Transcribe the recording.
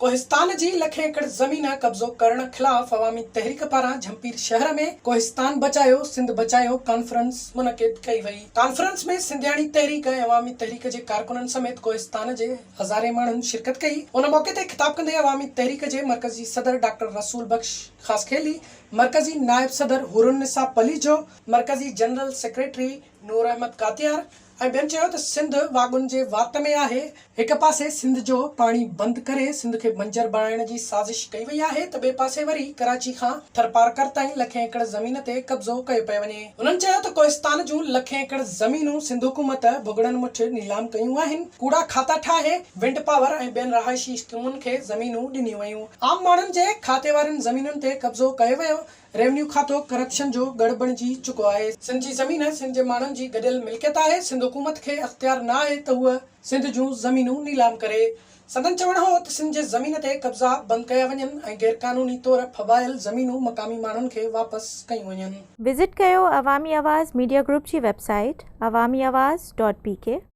कोहिस्तान जी लखे एकड़ ज़मीन कब्ज़ो करण ख़िलाफ़ अवामी तहरीक पारां झंपीर शहर में कोहिस्तान बचायो सिंध बचायो कॉन्फ्रेंस मुनक़िद कई वई। कॉन्फ्रेंस में सिंधियाणी तहरीक ऐं अवामी तहरीक जे कारकुननि समेत कोहिस्तान जे हज़ारे माण्हुनि शिरकत कई। उन मौके ते ख़िताब कंदे अवामी तहरीक जे मरकज़ी सदर डॉक्टर रसूल बख्श ख़ासखेली, मरकज़ी नायब सदर हुरुन्निसा पलीजो, मरकज़ी जनरल सेक्रेटरी नूर अहमद कातियार ऐं ॿियनि चयो त सिंध वाॻुनि जे वात में आहे। हिक पासे सिंध जो पाणी बंदि करे सिंध खे बंजर बणाइण जी साज़िश कई वई आहे त ॿिए पासे वरी कराची खां थरपारकर ताईं लखे एकड़ ज़मीन ते कब्ज़ो कयो पियो वञे। उन्हनि चयो त कोहिस्तान जूं लखे एकड़ ज़मीनूं सिंध हुकूमत भुॻड़नि मुठि नीलाम कयूं आहिनि। कूड़ा खाता ठाहे विंड पावर ऐं ॿियनि रहाइशी स्कीमुनि खे ज़मीनूं ॾिनियूं वयूं। आम माण्हुनि जे खाते वारनि ज़मीनुनि ते कब्ज़ो कयो वियो। रेवन्यू खातो करप्शन जो गढ़ बणिजी चुको आहे। सिंध जी ज़मीन सिंध जे माण्हुनि जी गॾियल मिल्कियत आहे। सिंध हुकूमत खे अख़्तियार न आहे त उहा सिंध जूं ज़मीनूं नीलाम करे। संदन चवणु हो त सिंध जे ज़मीन ते कब्ज़ा बंदि कया वञनि ऐं गैरकानूनी तौर फवायल ज़मीनूं मक़ामी माण्हुनि खे वापसि कयूं वञनि। विज़िट कयो अवामी आवाज़ मीडिया ग्रुप जी वेबसाइट awamiawaz.pk।